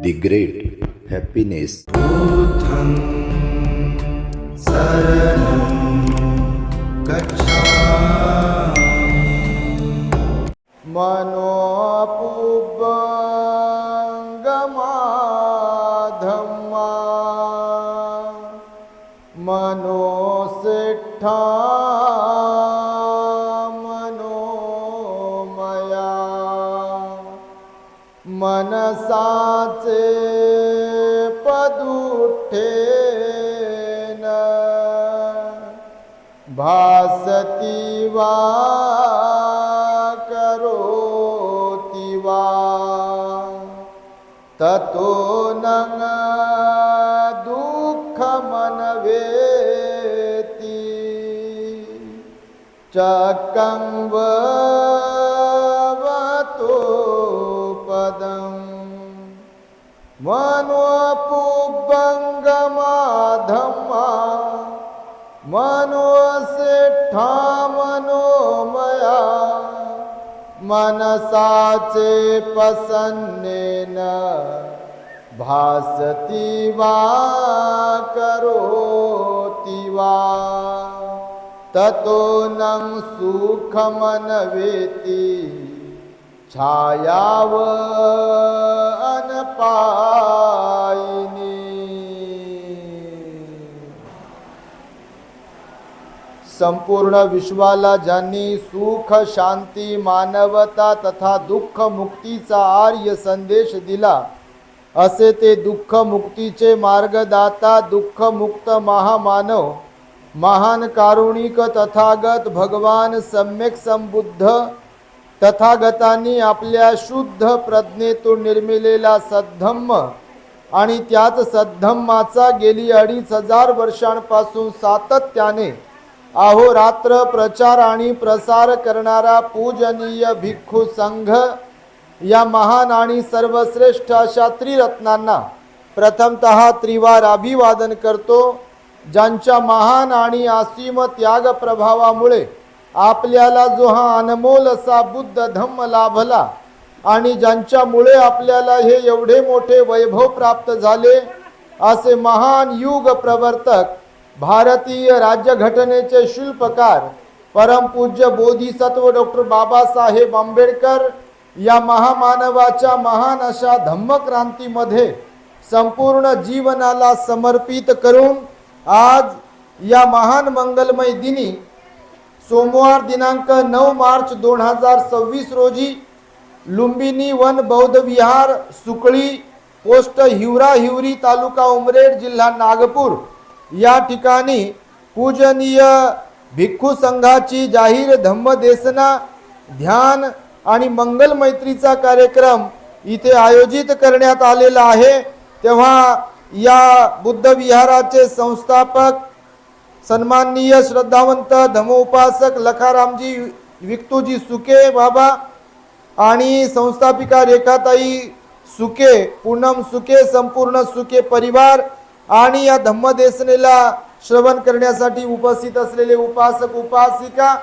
The Great Happiness. बुद्धं शरणं गच्छामि। मनोपुब्बंगमाधम्मा मनोसिट्ठा मनोमया मनसाचे पदुठ्ठेन भासति वा करोति वा ततो न दुःखमनवेति चक्रं वतो पदम् मनोपुब्बंगमाधम्मा मनोसिट्ठा मनोमया मनसाचे प्रसन्नेन भासति वा करोति वा ततो न सुखमनवेति छायाव अनपायिनी। संपूर्ण विश्वाला ज्यांनी सुख शांती मानवता तथा दुःख मुक्तीचा आर्य संदेश दिला असे ते दुःख मुक्तीचे मार्गदाता दुःख मुक्त महामानव महान कारुणिक तथागत भगवान सम्यक संबुद्ध तथागतांनी आपल्या शुद्ध प्रज्ञेतून निर्मिलेला सद्धम्म आणि त्याच सद्धम्माचा गेली 2500 वर्षांपासून सातत्याने अहोरात्र प्रचार आणि प्रसार करणारा पूजनीय भिक्खू संघ या महान आणि सर्वश्रेष्ठ अशा त्रिरत्नांना प्रथमतः त्रिवार अभिवादन करतो, ज्यांच्या महान आणि असीम त्याग प्रभावामुळे आपल्याला जो हा अनमोल असा बुद्ध धम्म लाभला आणि ज्यांच्यामुळे आपल्याला हे एवढे मोठे वैभव प्राप्त झाले असे महान युग प्रवर्तक भारतीय राज्यघटनेचे शिल्पकार परमपूज्य बोधिसत्व डॉक्टर बाबासाहेब आंबेडकर या महामानवाच्या महान अशा धम्मक्रांतीमध्ये संपूर्ण जीवनाला समर्पित करून आज या महान मंगलमय दिनी सोमवार दिनांक 9 मार्च 2026 रोजी लुंबिनी वन बौद्ध विहार सुकळी पोस्ट हिवरा हिवरी तालुका उमरेड जिल्हा नागपूर या ठिकाणी पूजनीय भिक्खू संघाची जाहीर धम्मदेसना ध्यान आणि मंगल मैत्रीचा कार्यक्रम इथे आयोजित करण्यात आलेला आहे। तेव्हा या बुद्ध विहाराचे संस्थापक सन्माननीय श्रद्धावंत धम्मोपासक लखारामजी विक्तूजी सुके बाबा आणि संस्थापिका रेखाताई सुके पूनम सुके संपूर्ण सुके परिवार आणि या धम्मदेसनेला श्रवण करण्यासाठी उपस्थित असलेले उपासक उपासिका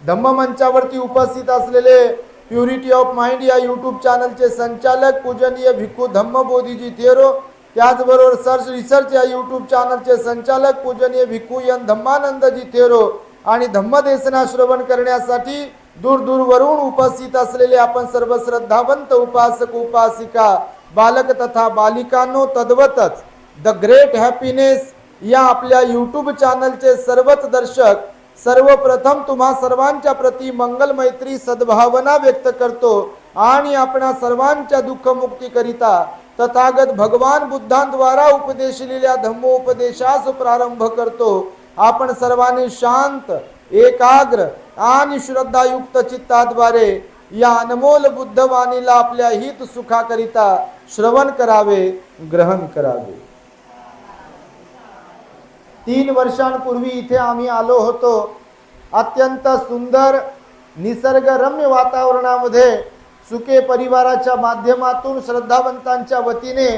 धम्म मंचावरती उपस्थित असलेले प्युरिटी ऑफ माइंड या यूट्यूब चॅनलचे संचालक पूजनीय भिक्खू धम्म बोधीजी थेरो, त्याचबरोबर सर्च रिसर्च या यूट्यूब चॅनलचे संचालक पूजनीय भिक्खू यन धम्मानंदजी थेरो आणि धम्मदेसना श्रवण करण्यासाठी दूरवरून उपस्थित असलेले आपण सर्व श्रद्धावंत उपासक उपासिका बालक तथा बालिकांनो, तद्वतच द ग्रेट हॅपीनेस या आपल्या यूट्यूब चॅनलचे सर्वच दर्शक सर्वप्रथम तुम्हा सर्वांच्या प्रती मंगल मैत्री सद्भावना व्यक्त करतो आणि आपणा सर्वांच्या दुःखमुक्तीकरिता तथागत भगवान बुद्धांद्वारा उपदेशिलेल्या धम्मोपदेशास प्रारंभ करतो। आपण सर्वांनी शांत एकाग्र आणि श्रद्धायुक्त चित्ताद्वारे या अनमोल बुद्धवाणीला आपल्या हित सुखाकरिता श्रवण करावे, ग्रहण करावे। 3 वर्षांपूर्वी इथे आम्ही आलो होतो। अत्यंत सुंदर निसर्गरम्य वातावरणामध्ये सुके परिवाराच्या माध्यमातून श्रद्धावंतांच्या वतीने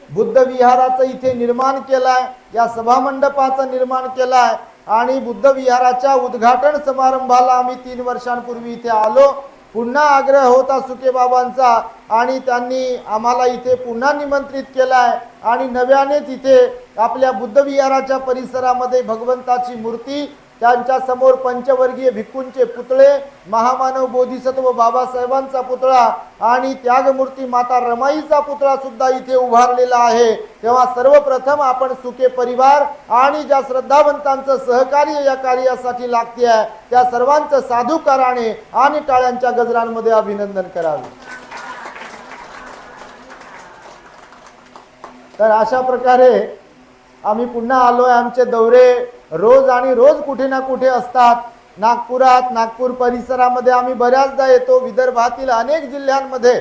बुद्ध विहाराचं इथे निर्माण केलाय, या सभामंडपाचं निर्माण केलाय आणि बुद्ध विहाराच्या उद्घाटन समारंभाला आम्ही 3 वर्षांपूर्वी इथे आलो पुन्हा आग्रह होता सुके बाबांचा आणि त्यांनी आम्हाला इथे पुन्हा निमंत्रित केलाय आणि नव्यानेच इथे आपल्या बुद्ध विहाराच्या परिसरामध्ये भगवंताची मूर्ती, त्यांच्या समोर पंचवर्गीय भिक्खूंचे पुतळे, महामानव बोधिसत्व बाबासाहेबांचा पुतळा आणि त्यागमूर्ती माता रमाईचा पुतळा सुद्धा इथे उभारलेला आहे। तेव्हा सर्वप्रथम आपण सुके परिवार आणि ज्या श्रद्धावंतांचं सहकार्य या कार्यासाठी लागते आहे त्या सर्वांचं साधुकाराने आणि टाळ्यांच्या गजरांमध्ये अभिनंदन करावे। तर अशा प्रकारे आम्ही पुन्हा आलोय। आमचे दौरे रोज आणि रोज कुठे ना कुठे असतात। नागपुरात, नागपूर परिसरामध्ये आम्ही बऱ्याचदा येतो। विदर्भातील अनेक जिल्ह्यांमध्ये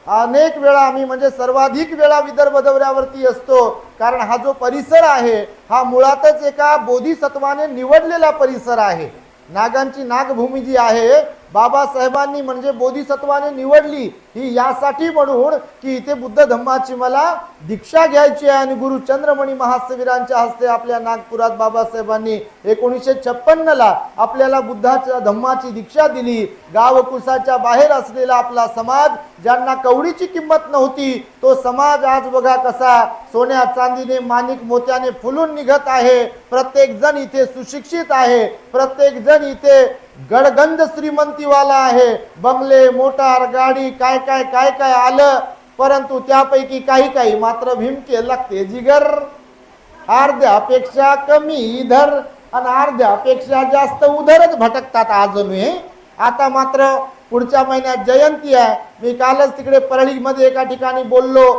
अनेक वेळा आम्ही म्हणजे सर्वाधिक वेळा विदर्भ दौऱ्यावरती असतो, कारण हा जो परिसर आहे हा मुळातच एका बोधिसत्वाने निवडलेला परिसर आहे। नागांची नागभूमी जी आहे बाबासाहेबांनी म्हणजे बोधिसत्वाने निवडली ही यासाठी म्हणून की इथे बुद्ध धम्माची मला दीक्षा घ्यायची आहे। आणि गुरु चंद्रमणी महासवीरांच्या हस्ते आपल्या नागपुरात बाबासाहेबांनी 1956 ला आपल्याला बुद्धाच्या धम्माची दीक्षा दिली। गावकुसाच्या बाहेर असलेला आपला समाज, ज्यांना कवडीची किंमत नव्हती, तो समाज आज बघा कसा सोन्या चांदीने माणिक मोत्याने फुलून निघत आहे। प्रत्येक जण इथे सुशिक्षित आहे, प्रत्येक जण इथे गडगंज श्रीमंतीवाला आहे। बंगले, मोटार, गाडी काय काय काय काय आलं, परंतु त्यापैकी काही काही मात्र भिमके लागते जिगर, अर्ध्यापेक्षा कमी इधर आणि अर्ध्यापेक्षा जास्त उधरच भटकतात अजूनही। आता मात्र पुढच्या महिन्यात जयंती आहे। मी कालच तिकडे परळीमध्ये एका ठिकाणी बोललो,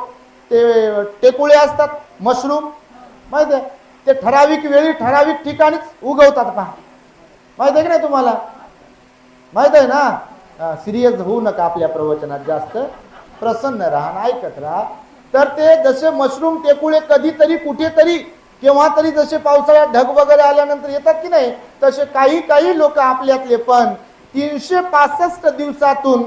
ते टेकुळे असतात मशरूम माहिती आहे, ते ठराविक वेळी ठराविक ठिकाणीच उगवतात पहा, माहित आहे की नाही तुम्हाला? माहित आहे ना? सिरियस होऊ नका आपल्या प्रवचनात, जास्त प्रसन्न राहा, ऐकत राहा। तर ते जसे मशरूम टेकुळे कधीतरी कुठेतरी केव्हा तरी जसे पावसाळ्यात ढग वगैरे आल्यानंतर येतात की नाही, तसे काही काही लोक आपल्यातले पण 365 दिवसातून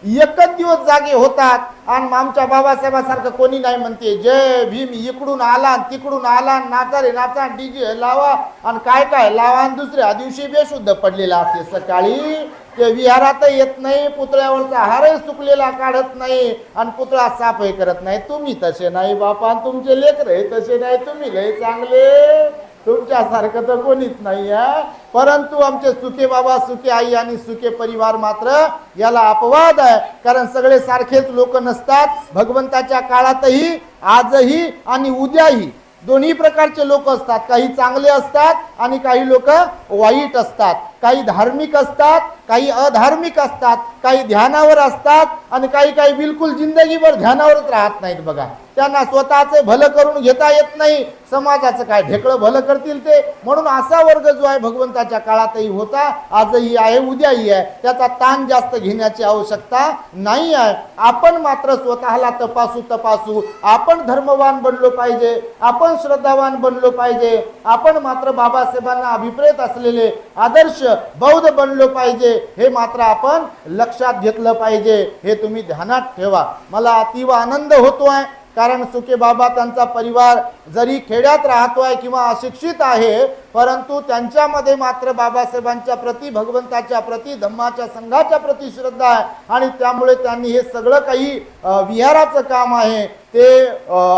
एकच दिवस जागे होतात। आणि आमच्या बाबासाहेबासारखं कोणी नाही म्हणते जय भीम, इकडून आला तिकडून आला, नाचा रे नाचा, डीजे लावा आणि काय काय लावा, आणि दुसऱ्या दिवशी बेशुद्ध पडलेला असते। सकाळी ते विहारात येत नाही, पुतळ्यावरचा हारही सुकलेला काढत नाही आणि पुतळा साफही करत नाही। तुम्ही तसे नाही बापा, तुमचे लेकरं तसे नाही, तुम्ही लय चांगले, तुमच्यासारखं तर कोणीच नाही आहे। परंतु आमचे सुके बाबा, सुके आई आणि सुके परिवार मात्र याला अपवाद आहे, कारण सगळे सारखेच लोक नसतात। भगवंताच्या काळातही, आजही आणि उद्याही दोन्ही प्रकारचे लोक असतात। काही चांगले असतात आणि काही लोक वाईट असतात, काही धार्मिक असतात, काही अधार्मिक असतात, काही ध्यानावर असतात आणि काही काही बिलकुल जिंदगीभर ध्यानावरच राहत नाहीत। बघा, त्यांना स्वतःचे भलं करून घेता येत नाही, समाजाचं काय ढेकळं भलं करतील ते। म्हणून असा वर्ग जो आहे भगवंताच्या काळातही होता, आजही आहे, उद्याही आहे, त्याचा ताण जास्त घेण्याची आवश्यकता नाही आहे। आपण मात्र स्वतःला तपासू, आपण धर्मवान बनलो पाहिजे, आपण श्रद्धावान बनलो पाहिजे, आपण मात्र बाबासाहेबांना अभिप्रेत असलेले आदर्श बौद्ध बनलो पाहिजे, हे मात्र आपण लक्षात घेतलं पाहिजे। हे तुम्ही ध्यानात ठेवा। मला अतिव आनंद होतोय, कारण सुके बाबा त्यांचा परिवार जरी खेड्यात राहतोय किंवा अशिक्षित आहे, परंतु त्यांच्यामध्ये मात्र बाबासाहेबांच्या प्रती, भगवंताच्या प्रती, धम्माच्या संघाच्या प्रती श्रद्धा आहे आणि त्यामुळे त्यांनी हे सगळं काही विहाराचं काम आहे ते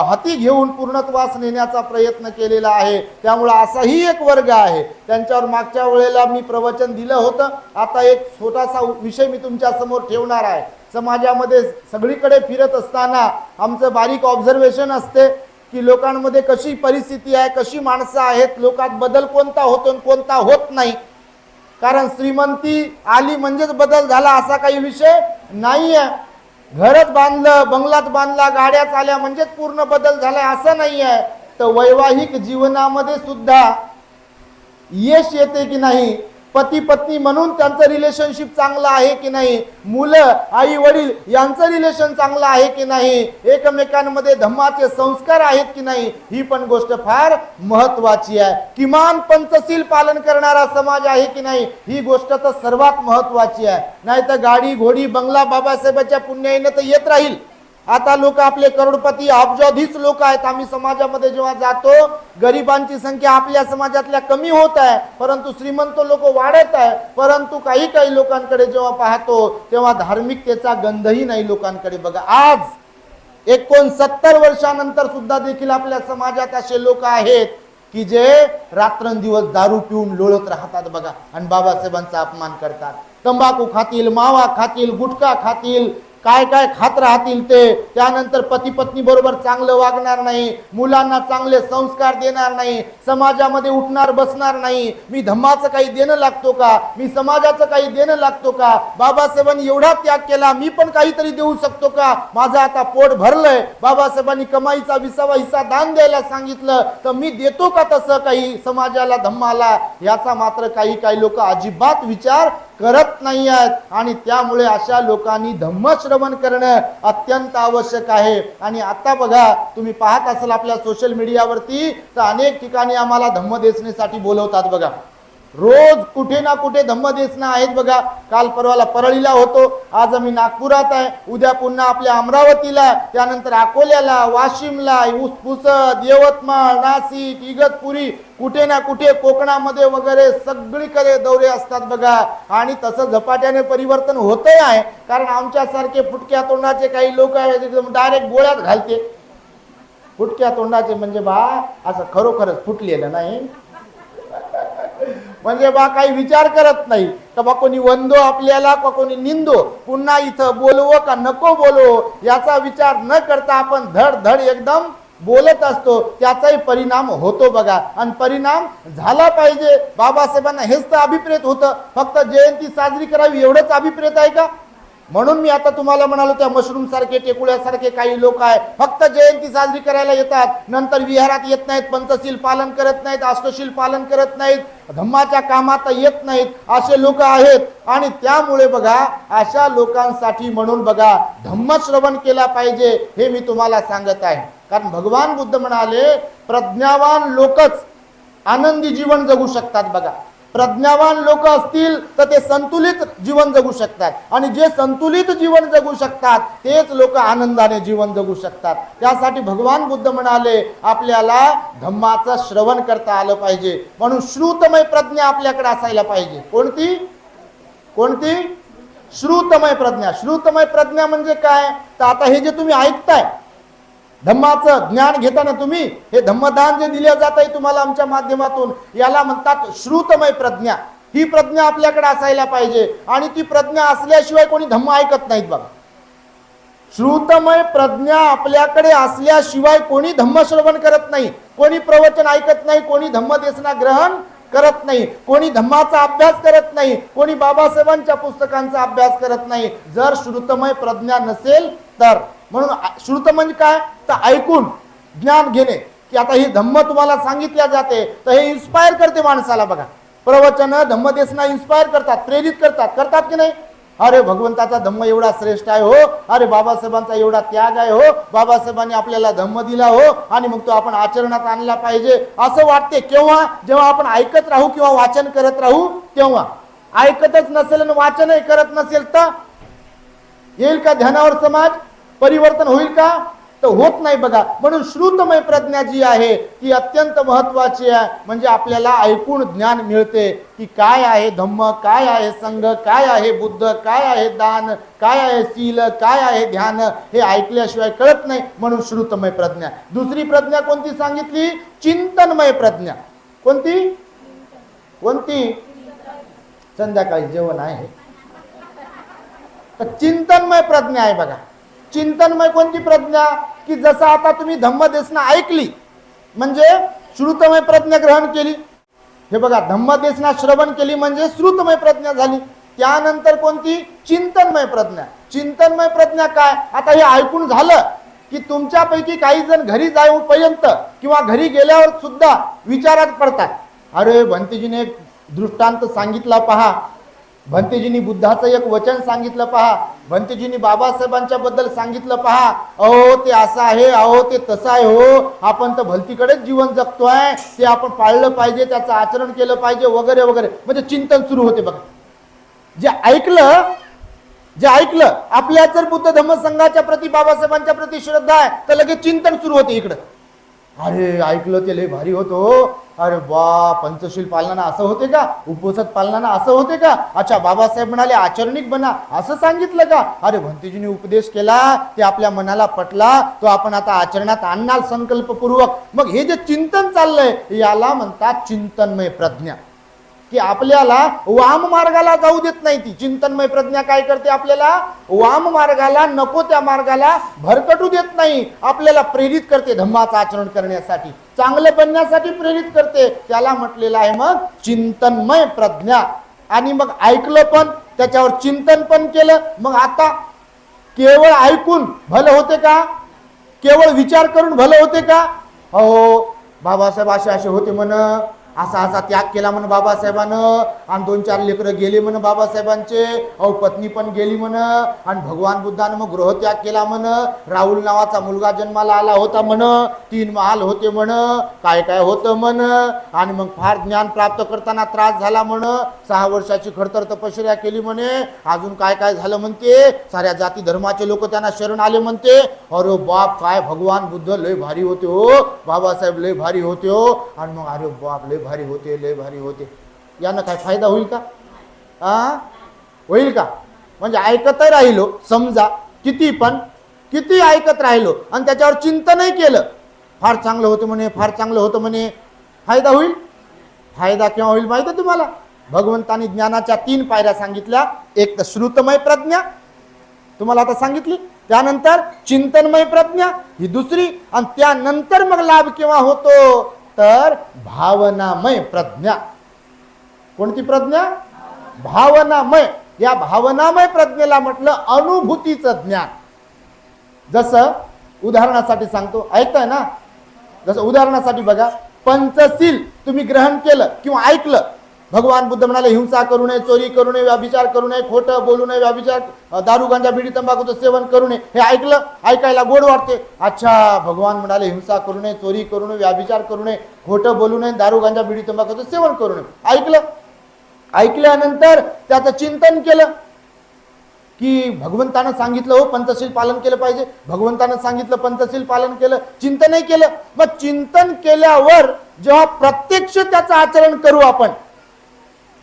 हाती घेऊन पूर्णत्वास नेण्याचा प्रयत्न केलेला आहे। त्यामुळे असाही एक वर्ग आहे, त्यांच्यावर मागच्या वेळेला मी प्रवचन दिलं होतं। आता एक छोटासा विषय मी तुमच्या समोर ठेवणार आहे। समाजामध्ये सगळीकडे फिरत असताना आमचं बारीक ऑब्झर्वेशन असते की लोकांमध्ये कशी परिस्थिती आहे, कशी माणसं आहेत, लोकात बदल कोणता होतो आणि कोणता होत नाही। कारण श्रीमंती आली म्हणजेच बदल झाला असा काही विषय नाही आहे। घरच बांधलं, बंगलात बांधला, गाड्या चाल्या म्हणजेच पूर्ण बदल झालाय असं नाही आहे। तर वैवाहिक जीवनामध्ये सुद्धा यश येते की नाही, पती पत्नी म्हणून त्यांचं रिलेशनशिप चांगलं आहे की नाही, मुलं आई वडील यांचं रिलेशन चांगलं आहे की नाही, एकमेकांमध्ये धम्माचे संस्कार आहेत की नाही, ही पण गोष्ट फार महत्वाची आहे। किमान पंचशील पालन करणारा समाज आहे की नाही, ही गोष्ट तर सर्वात महत्वाची आहे। नाही तर गाडी घोडी बंगला बाबासाहेबांच्या पुण्याईने तर येत राहील, आता लोक आपले करोडपती अब्जाधीश लोक आहेत. आम्ही समाजामध्ये जेव्हा जातो गरिबांची संख्या आपल्या समाजातल्या कमी होत आहे, परंतु श्रीमंत लोक वाढत आहे. परंतु काही काही लोकांकडे जेव्हा पाहतो तेव्हा धार्मिकतेचा गंधही नाही लोकांकडे. बघा आज 69 वर्षानंतर सुद्धा देखील आपल्या समाजात असे लोक आहेत की जे रात्रंदिवस दारू पिऊन लोळत राहतात बघा, आणि बाबासाहेबांचा अपमान करतात. तंबाखू खातील, मावा खातील, गुटखा खातील, काय काय खात राहतील ते. त्यानंतर पती पत्नी बरोबर चांगलं वागणार नाही, मुलांना चांगले संस्कार देणार नाही, समाजामध्ये उठणार बसणार नाही. मी धम्माचं काही देणं लागतो का, मी समाजाचं काही देणं लागतो का, बाबासाहेबांनी एवढा त्याग केला मी पण काहीतरी देऊ शकतो का, माझं आता पोट भरलंय, बाबासाहेबांनी कमाईचा 20वा हिस्सा दान द्यायला सांगितलं तर मी देतो का तसं काही समाजाला धम्माला. याचा मात्र काही काही लोक अजिबात विचार करत नाही आहेत. आणि त्यामुळे अशा लोकांनी धम्म श्रवण करणं अत्यंत आवश्यक आहे. आणि आता बघा तुम्ही पाहत असाल आपल्या सोशल मीडियावरती तर अनेक ठिकाणी आम्हाला धम्मदेसनेसाठी बोलवतात बघा. रोज कुठे ना कुठे धम्मदेसना आहेत बघा. काल परवाला परळीला होतो, आज आम्ही नागपुरात आहे, उद्या पुन्हा आपल्या अमरावतीला, त्यानंतर अकोल्याला, वाशिमला, पुसद, यवतमाळ, नाशिक, इगतपुरी, कुठे ना कुठे कोकणामध्ये वगैरे सगळीकडे दौरे असतात बघा. आणि तसं झपाट्याने परिवर्तन होतही आहे, कारण आमच्यासारखे फुटक्या तोंडाचे काही लोक आहेत डायरेक्ट गोळ्यात घालते. फुटक्या तोंडाचे म्हणजे बा असं खरोखरच फुटलेलं नाही, म्हणजे बा काही विचार करत नाही का बा कोणी वंदो आपल्याला का कोणी निंदो, पुन्हा इथं बोलवो का नको बोलवो याचा विचार न करता आपण धड धड एकदम बोलत असतो. त्याचाही परिणाम होतो बघा, आणि परिणाम झाला पाहिजे. बाबासाहेबांना हेच तर अभिप्रेत होतं, फक्त जयंती साजरी करावी एवढंच अभिप्रेत आहे का. म्हणून मी आता तुम्हाला म्हणालो त्या मशरूम सारखे टेकुळ्यासारखे काही लोक आहे फक्त जयंती साजरी करायला येतात, नंतर विहारात येत नाहीत, पंचशील पालन करत नाहीत, अष्टशील पालन करत नाहीत, धम्माच्या कामात येत नाहीत, असे लोक आहेत. आणि त्यामुळे बघा अशा लोकांसाठी म्हणून बघा धम्मश्रवण केला पाहिजे हे मी तुम्हाला सांगत आहे. कारण भगवान बुद्ध म्हणाले प्रज्ञावान लोकच आनंदी जीवन जगू शकतात बघा. प्रज्ञावान लोक असतील तर ते संतुलित जीवन जगू शकतात, आणि जे संतुलित जीवन जगू शकतात तेच लोक आनंदाने जीवन जगू शकतात. त्यासाठी भगवान बुद्ध म्हणाले आपल्याला धम्माचं श्रवण करता आलं पाहिजे. म्हणून श्रुतमय प्रज्ञा आपल्याकडे असायला पाहिजे. कोणती कोणती श्रुतमय प्रज्ञा. श्रुतमय प्रज्ञा म्हणजे काय, तर आता हे जे तुम्ही ऐकताय धम्माचं ज्ञान घेताना तुम्ही हे धम्मदान जे दिले जात आहे तुम्हाला आमच्या माध्यमातून, याला म्हणतात श्रुतमय प्रज्ञा. ही प्रज्ञा आपल्याकडे असायला पाहिजे, आणि ती प्रज्ञा असल्याशिवाय कोणी धम्म ऐकत नाहीत बघा. श्रुतमय प्रज्ञा आपल्याकडे असल्याशिवाय कोणी धम्मश्रवण करत नाही, कोणी प्रवचन ऐकत नाही, कोणी धम्मदेसना ग्रहण करत नाही, कोणी धम्माचा अभ्यास करत नाही, कोणी बाबासाहेबांच्या पुस्तकांचा अभ्यास करत नाही, जर श्रुतमय प्रज्ञा नसेल तर. म्हणून श्रुत म्हणजे काय, तर ऐकून ज्ञान घेणे, की आता ही धम्म तुम्हाला सांगितल्या जाते तर हे इन्स्पायर करते माणसाला बघा. प्रवचन धम्मदेसना इन्स्पायर करतात, प्रेरित करतात की नाही. अरे भगवंताचा धम्म एवढा श्रेष्ठ आहे हो, अरे बाबासाहेबांचा एवढा त्याग आहे हो, बाबासाहेबांनी आपल्याला धम्म दिला हो, आणि मग तो आपण आचरणात आणला पाहिजे असं वाटते. केव्हा, जेव्हा आपण ऐकत राहू किंवा वाचन करत राहू तेव्हा. ऐकतच नसेल आणि वाचनही करत नसेल तर येईल का ध्यानावर समाज, परिवर्तन होईल का, तर होत नाही बघा. म्हणून श्रुतमय प्रज्ञा जी आहे ती अत्यंत महत्वाची आहे. म्हणजे आपल्याला ऐकून ज्ञान मिळते की काय आहे धम्म, काय आहे संघ, काय आहे बुद्ध, काय आहे दान, काय आहे शील, काय आहे ध्यान, हे ऐकल्याशिवाय कळत नाही. म्हणून श्रुतमय प्रज्ञा. दुसरी प्रज्ञा कोणती सांगितली, चिंतनमय प्रज्ञा. कोणती कोणती, संध्याकाळी जेवण आहे तर चिंतनमय प्रज्ञा आहे बघा. चिंतनमय कोणती प्रज्ञा, की जसं आता तुम्ही धम्मदेसना ऐकली म्हणजे श्रुतमय प्रज्ञा ग्रहण केली. हे बघा धम्मदेसना श्रवण केली म्हणजे श्रुतमय प्रज्ञा झाली. त्यानंतर कोणती, चिंतनमय प्रज्ञा. चिंतनमय प्रज्ञा काय, आता हे ऐकून झालं की तुमच्यापैकी काही जण घरी जाऊपर्यंत किंवा घरी गेल्यावर सुद्धा विचारात पडतात. अरे भंतेजीने एक दृष्टांत सांगितला पहा, भंतेजींनी बुद्धाचं एक वचन सांगितलं पहा, भंतेजींनी बाबासाहेबांच्या बद्दल सांगितलं पहा, अहो ते असं आहे, अहो ते तसं आहे, हो आपण तर भलतीकडेच जीवन जगतोय, ते आपण पाळलं पाहिजे, त्याचं आचरण केलं पाहिजे वगैरे वगैरे. म्हणजे चिंतन सुरू होते बघा. जे ऐकलं जे ऐकलं, आपल्या जर बुद्ध धम्म संघाच्या प्रती, बाबासाहेबांच्या प्रती श्रद्धा आहे, तर लगेच चिंतन सुरू होते इकडं. अरे ऐकलं ते लय भारी होतो. अरे वा, पंचशील पालनानं असं होते का, उपवासात पालनानं असं होते का, अच्छा बाबासाहेब म्हणाले आचरणिक बना, असं सांगितलं का, अरे भंतेजीने उपदेश केला, ते आपल्या मनाला पटला, तो आपण आता आचरणात आणणार संकल्पपूर्वक. मग हे जे चिंतन चाललंय याला म्हणतात चिंतनमय प्रज्ञा, की आपल्याला वाम मार्गाला जाऊ देत नाही. ती चिंतनमय प्रज्ञा काय करते, आपल्याला वाम मार्गाला, नको त्या मार्गाला भरकटू देत नाही, आपल्याला प्रेरित करते धम्माचं आचरण करण्यासाठी, चांगलं बनण्यासाठी प्रेरित करते. त्याला म्हटलेलं आहे मग चिंतनमय प्रज्ञा. आणि मग ऐकलं पण, त्याच्यावर चिंतन पण केलं. मग आता केवळ ऐकून भलं होते का, केवळ विचार करून भलं होते का, हो बाबासाहेब असे असे होते म्हण, असा असा त्याग केला म्हण बाबासाहेबानं, आणि 2-4 लेकरं गेले म्हण बाबासाहेबांचे, अहो पत्नी पण गेली म्हण, आणि भगवान बुद्धानं मग गृहत्याग केला म्हण, राहुल नावाचा मुलगा जन्माला आला होता म्हण, 3 महाल होते म्हण, काय काय होतं म्हण, आणि मग फार ज्ञान प्राप्त करताना त्रास झाला म्हण, 6 वर्षाची खडतर तपश्चर्या केली म्हणे, अजून काय काय झालं म्हणते, साऱ्या जाती धर्माचे लोक त्यांना शरण आले म्हणते. अरे बाप, काय भगवान बुद्ध लय भारी होते हो, बाबासाहेब लय भारी होते हो, आणि मग अरे बाप लय भारी होते, लय भारी होते. यानं काय फायदा होईल का, होईल का? म्हणजे ऐकतही राहिलो, समजा किती ऐकत राहिलो आणि त्याच्यावर चिंतनही केलं, फार चांगलं होतं म्हणे, फार चांगलं होतं म्हणे, फायदा होईल? फायदा केव्हा होईल माहिती आहे तुम्हाला? भगवंतांनी ज्ञानाच्या 3 पायऱ्या सांगितल्या. एक तर श्रुतमय प्रज्ञा तुम्हाला आता सांगितली, त्यानंतर चिंतनमय प्रज्ञा ही दुसरी, आणि त्यानंतर मग लाभ केव्हा होतो तर भावनामय प्रज्ञा. कोणती प्रज्ञा? भावनामय. या भावनामय प्रज्ञेला म्हटलं अनुभूतीचं ज्ञान. जसं उदाहरणासाठी सांगतो, ऐकताय ना, जसं उदाहरणासाठी बघा, पंचशील तुम्ही ग्रहण केलं किंवा ऐकलं, भगवान बुद्ध म्हणाले हिंसा करू नये, चोरी करू नये, व्याभिचार करू नये, खोटं बोलू नये, व्याभिचार, दारू गांजा बिडी तंबाखूचं सेवन करू नये, हे ऐकलं, ऐकायला गोड वाटते. अच्छा, भगवान म्हणाले हिंसा करू नये, चोरी करू नये, व्याभिचार करू नये, खोटं बोलू नये, दारू गांजा बिडी तंबाखूचं सेवन करू नये, ऐकलं. ऐकल्यानंतर त्याचं चिंतन केलं की भगवंतानं सांगितलं हो पंचशील पालन केलं पाहिजे, भगवंतानं सांगितलं पंचशील पालन केलं, चिंतनही केलं. मग चिंतन केल्यावर जेव्हा प्रत्यक्ष त्याचं आचरण करू आपण,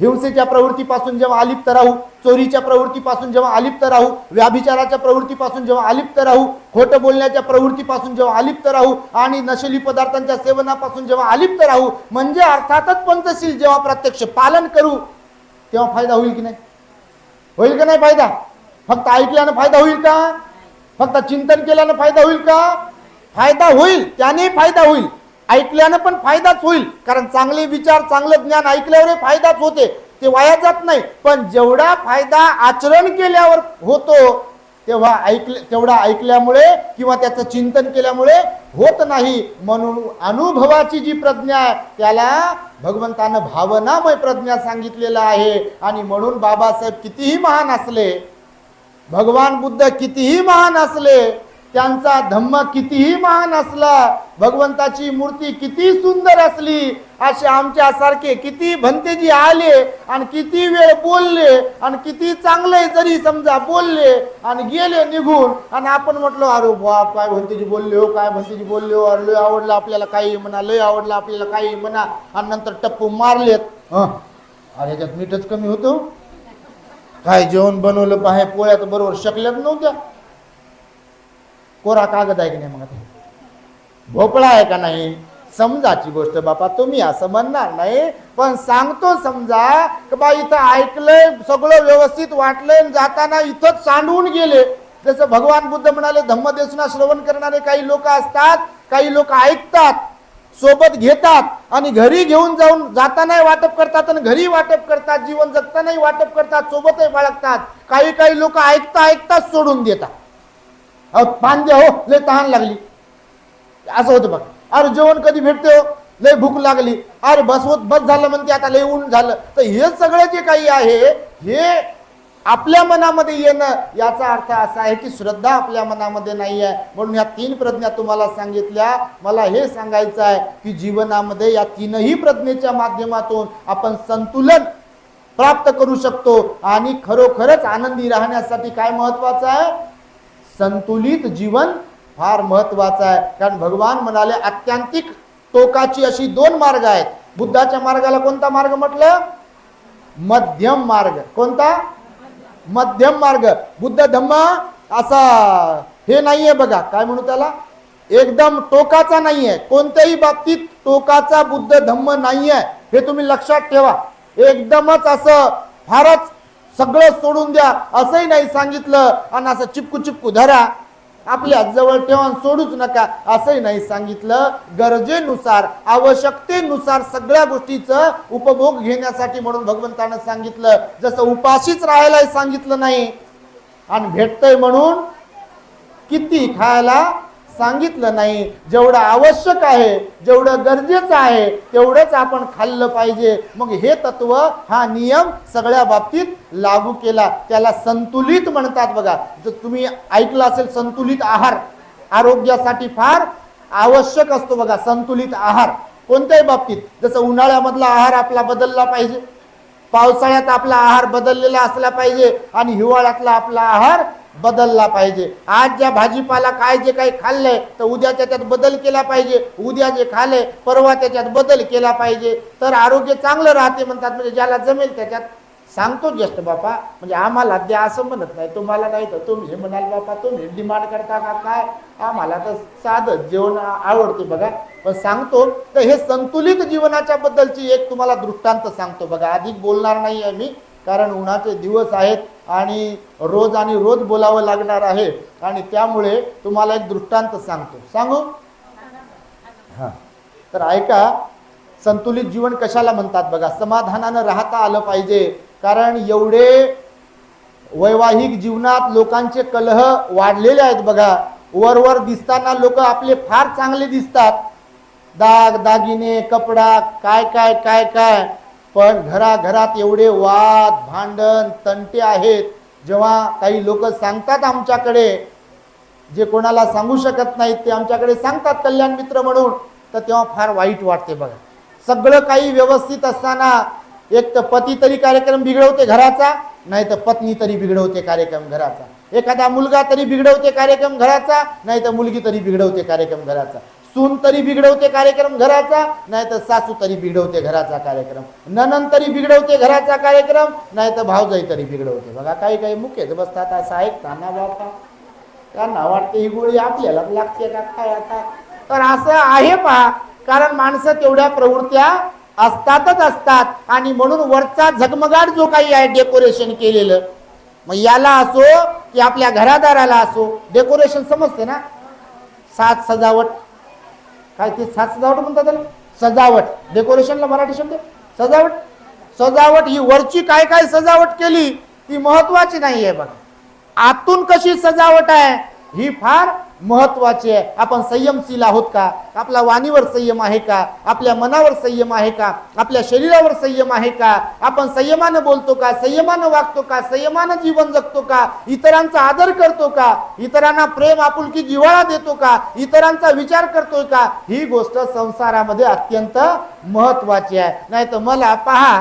हिंसेच्या प्रवृत्तीपासून जेव्हा अलिप्त राहू, चोरीच्या प्रवृत्तीपासून जेव्हा अलिप्त राहू, व्याभिचाराच्या प्रवृत्तीपासून जेव्हा अलिप्त राहू, खोटं बोलण्याच्या प्रवृत्तीपासून जेव्हा अलिप्त राहू, आणि नशेली पदार्थांच्या सेवनापासून जेव्हा अलिप्त राहू, म्हणजे अर्थातच पंचशील जेव्हा प्रत्यक्ष पालन करू, तेव्हा फायदा होईल की नाही? होईल का नाही फायदा? फक्त ऐकल्यानं फायदा होईल का? फक्त चिंतन केल्यानं फायदा होईल का? फायदा होईल, त्याने फायदा होईल, ऐकल्यानं पण फायदाच होईल. कारण चांगले विचार, चांगलं ज्ञान ऐकल्यावर फायदाच होते, ते वाया जात नाही. पण जेवढा फायदा आचरण केल्यावर होतो तेवढा ऐकल्यामुळे किंवा त्याचं चिंतन केल्यामुळे होत नाही. म्हणून अनुभवाची जी प्रज्ञा आहे त्याला भगवंतानं भावनामय प्रज्ञा सांगितलेलं आहे. आणि म्हणून बाबासाहेब कितीही महान असले, भगवान बुद्ध कितीही महान असले, त्यांचा धम्म कितीही महान असला, भगवंताची मूर्ती किती सुंदर असली, असे आमच्यासारखे किती भंतेजी आले आणि किती वेळ बोलले आणि किती चांगले जरी समजा बोलले आणि गेले निघून, आणि आपण म्हटलं अरे बाप काय भंतेजी बोलले हो, काय भंतेजी बोलले हो, लय आवडलं आपल्याला काही म्हणा, लय आवडलं आपल्याला काही म्हणा, आणि नंतर टप्पू मारलेत. अरे याच्यात मीठच कमी होतो, काय जेवण बनवलं पाहे, पोळ्या तर बरोबर शकल्याच नव्हत्या, कोरा कागद आहे की नाही, मग आता भोपळा आहे का नाही, समजाची गोष्ट बापा, तुम्ही असं म्हणणार नाही, पण सांगतो समजा की बा इथं ऐकलंय, सगळं व्यवस्थित वाटलंय, जाताना इथंच सांडून गेले. जसं भगवान बुद्ध म्हणाले धम्मदेशना श्रवण करणारे काही लोक असतात, काही लोक ऐकतात, सोबत घेतात आणि घरी घेऊन जाऊन जातानाही वाटप करतात आणि घरी वाटप करतात, जीवन जगतानाही वाटप करतात, सोबतही बाळगतात. काही लोक ऐकताच सोडून देतात. पान द्या हो, लय तहान लागली, असं होतं बघ. अरे जेवण कधी भेटते हो, लय भूक लागली, अरे बस झालं म्हणते, आता लय ऊन झालं. तर हे सगळं जे काही आहे हे आपल्या मनामध्ये येणं, याचा अर्थ असा आहे की श्रद्धा आपल्या मनामध्ये नाही आहे. म्हणून या 3 प्रज्ञा तुम्हाला सांगितल्या. मला हे सांगायचं आहे की जीवनामध्ये या 3ही प्रज्ञेच्या माध्यमातून आपण संतुलन प्राप्त करू शकतो. आणि खरोखरच आनंदी राहण्यासाठी काय महत्वाचं आहे? संतुलित जीवन फार महत्वाचं आहे. कारण भगवान म्हणाले आत्यंतिक टोकाची अशी दोन मार्ग आहेत. बुद्धाच्या मार्गाला कोणता मार्ग म्हटलं? मध्यम मार्ग. कोणता? मध्यम मार्ग. बुद्ध धम्म असा हे नाहीये बघा, काय म्हणू त्याला, एकदम टोकाचा नाहीये. कोणत्याही बाबतीत टोकाचा बुद्ध धम्म नाहीये, हे तुम्ही लक्षात ठेवा. एकदमच असं फारच सगळं सोडून द्या असंही नाही सांगितलं, आणि असं चिपकू चिपकू धरा आपल्या जवळ ठेवा सोडूच नका असंही नाही सांगितलं. गरजेनुसार आवश्यकतेनुसार सगळ्या गोष्टीचं उपभोग घेण्यासाठी म्हणून भगवंतानं सांगितलं. जसं उपाशीच राहायला सांगितलं नाही, आणि भेटतंय म्हणून किती खायला सांगितलं नाही. जेवढं आवश्यक आहे, जेवढं गरजेचं आहे तेवढंच आपण खाल्लं पाहिजे. मग हे तत्व, हा नियम सगळ्या बाबतीत लागू केला. त्याला संतुलित म्हणतात बघा. जर तुम्ही ऐकलं असेल संतुलित आहार, आरोग्यासाठी फार आवश्यक असतो बघा संतुलित आहार. कोणत्याही बाबतीत, जसं उन्हाळ्यामधला आहार आपला बदलला पाहिजे, पावसाळ्यात आपला आहार बदललेला असला पाहिजे, आणि हिवाळ्यातला आपला आहार बदलला पाहिजे. आज ज्या भाजीपाला काय जे काही खाल्लंय तर उद्या त्याच्यात बदल केला पाहिजे. उद्या जे खाल्लंय परवा त्याच्यात बदल केला पाहिजे, तर आरोग्य चांगलं राहते म्हणतात. म्हणजे ज्याला जमेल त्याच्यात सांगतो ज्येष्ठ बापा, म्हणजे आम्हाला द्या असं म्हणत नाही, तुम्हाला नाही तर तुम्ही म्हणाल बापा तुम्ही डिमांड करता का काय, आम्हाला तर साधं जेवण आवडते बघा, पण सांगतो. तर हे संतुलित जीवनाच्या बद्दलची एक तुम्हाला दृष्टांत सांगतो बघा. अधिक बोलणार नाही आहे मी, कारण उन्हाचे दिवस आहेत आणि रोज बोलावं लागणार आहे, आणि त्यामुळे तुम्हाला एक दृष्टांत सांगतो. सांगू? हा, तर ऐका. संतुलित जीवन कशाला म्हणतात बघा. समाधानानं राहता आलं पाहिजे. कारण एवढे वैवाहिक जीवनात लोकांचे कलह वाढलेले आहेत बघा. वरवर दिसताना लोक आपले फार चांगले दिसतात, दाग दागिने कपडा काय काय काय काय, पण घराघरात एवढे वाद भांडण तंटे आहेत. जेव्हा काही लोक सांगतात आमच्याकडे, जे कोणाला सांगू शकत नाहीत ते आमच्याकडे सांगतात कल्याण मित्र म्हणून, तर तेव्हा फार वाईट वाटते बघा. सगळं काही व्यवस्थित असताना एक तर पती तरी कार्यक्रम बिघडवते घराचा, नाही तर पत्नी तरी बिघडवते कार्यक्रम घराचा. एखादा मुलगा तरी बिघडवते कार्यक्रम घराचा, नाही तर मुलगी तरी बिघडवते कार्यक्रम घराचा. सून तरी बिघडवते कार्यक्रम घराचा, नाही तर सासू तरी बिघडवते घराचा कार्यक्रम. नणंद तरी बिघडवते घराचा कार्यक्रम, नाही तर भावजाई तरी बिघडवते बघा. काही काही मुख्यच बसतात असं ऐकताना बापा, त्यांना वाटते ही गोळी आपल्याला लागते का काय आता. तर असं आहे पहा, कारण माणसं तेवढ्या प्रवृत्त्या असतातच असतात. आणि म्हणून वरचा झगमगाट जो काही आहे डेकोरेशन केलेलं, मग याला असो की आपल्या घरादाराला असो, डेकोरेशन समजते ना, साज सजावट, काय ते साज सजावट म्हणतात त्याला, सजावट. डेकोरेशनला मराठी शब्द सजावट. सजावट ही वरची काय काय सजावट केली ती महत्वाची नाही आहे बघा. आतून कशी सजावट आहे ही फार महत्वाची आहे. आपण संयमशील आहोत का? आपल्या वाणीवर संयम आहे का? आपल्या मनावर संयम आहे का? आपल्या शरीरावर संयम आहे का? आपण संयमानं बोलतो का? संयमानं वागतो का? संयमानं जीवन जगतो का? इतरांचा आदर करतो का? इतरांना प्रेम आपुलकी जिव्हाळा देतो का? इतरांचा विचार करतोय का? ही गोष्ट संसारामध्ये अत्यंत महत्वाची आहे. नाही तर मला पहा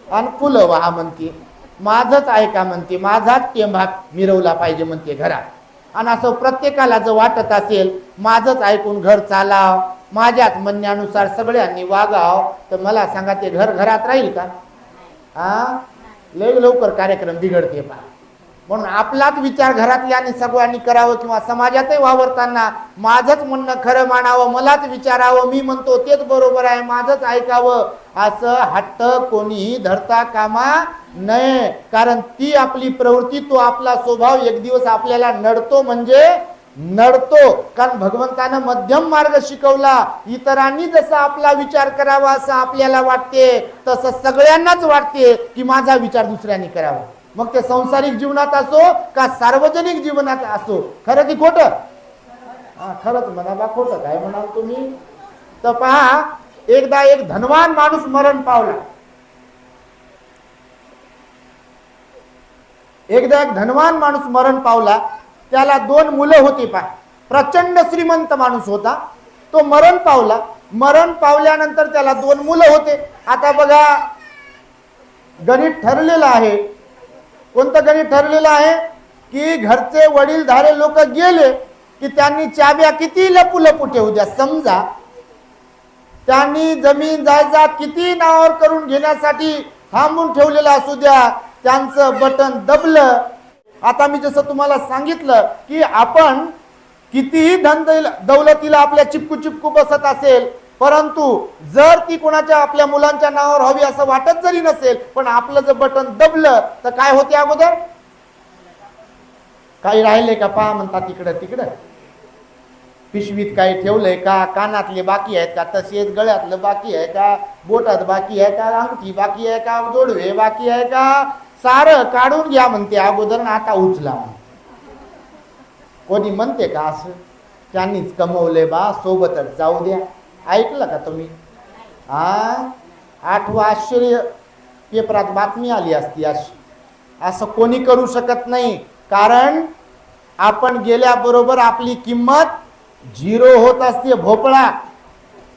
आणि फुलं वाहा म्हणते, माझंच ऐका म्हणते, माझाच टेंभाग मिरवला पाहिजे म्हणते घरात. आणि असं प्रत्येकाला जर वाटत असेल माझंच ऐकून घर चालाव, माझ्याच म्हणण्यानुसार सगळ्यांनी वागाव, तर मला सांगा ते घर घरात राहील का? लय लवकर कार्यक्रम बिघडते पहा. म्हणून आपलाच विचार घरातल्यानी सगळ्यांनी करावं, किंवा समाजातही वावरताना माझंच म्हणणं खरं मानावं, मलाच विचारावं, मी म्हणतो तेच बरोबर आहे, माझंच ऐकावं, असं हट्ट कोणीही धरता कामा नये. कारण ती आपली प्रवृत्ती, तो आपला स्वभाव एक दिवस आपल्याला नडतो म्हणजे नडतो. कारण भगवंतानं मध्यम मार्ग शिकवला. इतरांनी जसा आपला विचार करावा असं आपल्याला वाटते, तसं सगळ्यांनाच वाटते की माझा विचार दुसऱ्यांनी करावा. मग ते सांसारिक जीवनात असो का सार्वजनिक जीवनात असो. खरं की खोटं? खरंच म्हणा बा, खोटं काय म्हणाल तुम्ही? तर पहा, एकदा एक धनवान माणूस मरण पावला. एकदा एक धनवान माणूस मरण पावला. त्याला 2 मुलं होती पहा. प्रचंड श्रीमंत माणूस होता. तो मरण पावला. मरण पावल्यानंतर त्याला 2 मुलं होते. आता बघा, गणित ठरलेलं आहे. कोणतं गणित ठरलेलं आहे की घरचे वडीलधारे लोक गेले की त्यांनी चाब्या किती लपू लपू ठेवू द्या, समजा त्यांनी जमीन जायदाद किती नावावर करून घेण्यासाठी थांबून ठेवलेलं असू द्या, त्यांचं बटन दबलं. आता मी जसं तुम्हाला सांगितलं की आपण कितीही धन दौलतीला आपल्या चिपकू चिपकू बसत असेल, परंतु जर ती कोणाच्या आपल्या मुलांच्या नावावर हवी असं वाटत जरी नसेल, पण आपलं जर बटन दबलं तर काय होते अगोदर? काही राहिले का पहा म्हणतात, तिकडं तिकडं पिशवीत काही ठेवलंय का, कानातले बाकी आहेत का, तसेच गळ्यातलं बाकी आहे का, बोटात बाकी आहे का, अंगठी बाकी आहे का, जोडवे बाकी आहे का, सारं काढून घ्या म्हणते अगोदर, आता उचला म्हणते. कोणी म्हणते का असं? त्यांनीच कमवले बा, सोबतच जाऊ द्या. ऐकलं का तुम्ही? आठवं आश्चर्य पेपरात बातमी आली असती अशी. असं कोणी करू शकत नाही, कारण आपण गेल्याबरोबर आपली किंमत झिरो होत असते. भोपळा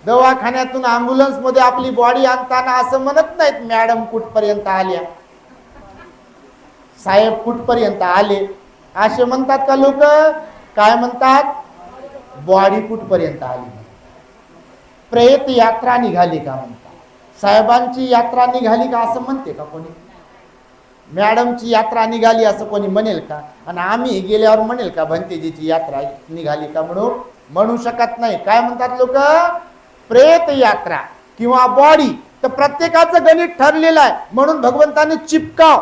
दवाखान्यातून अँब्युलन्स मध्ये आपली बॉडी आणताना असं म्हणत नाहीत मॅडम कुठपर्यंत आल्या, साहेब कुठपर्यंत आले, असे म्हणतात का लोक? काय म्हणतात? बॉडी कुठपर्यंत आली, प्रेत यात्रा निघाली का म्हणतात, साहेबांची यात्रा निघाली का असं म्हणते का कोणी? मॅडमची यात्रा निघाली असं कोणी म्हणेल का? आणि आम्ही गेल्यावर म्हणेल का भंतेजीची यात्रा निघाली का? म्हणू शकत नाही. काय म्हणतात लोक? प्रेत यात्रा किंवा बॉडी. तर प्रत्येकाचं गणित ठरलेलं आहे, म्हणून भगवंताने चिपकाव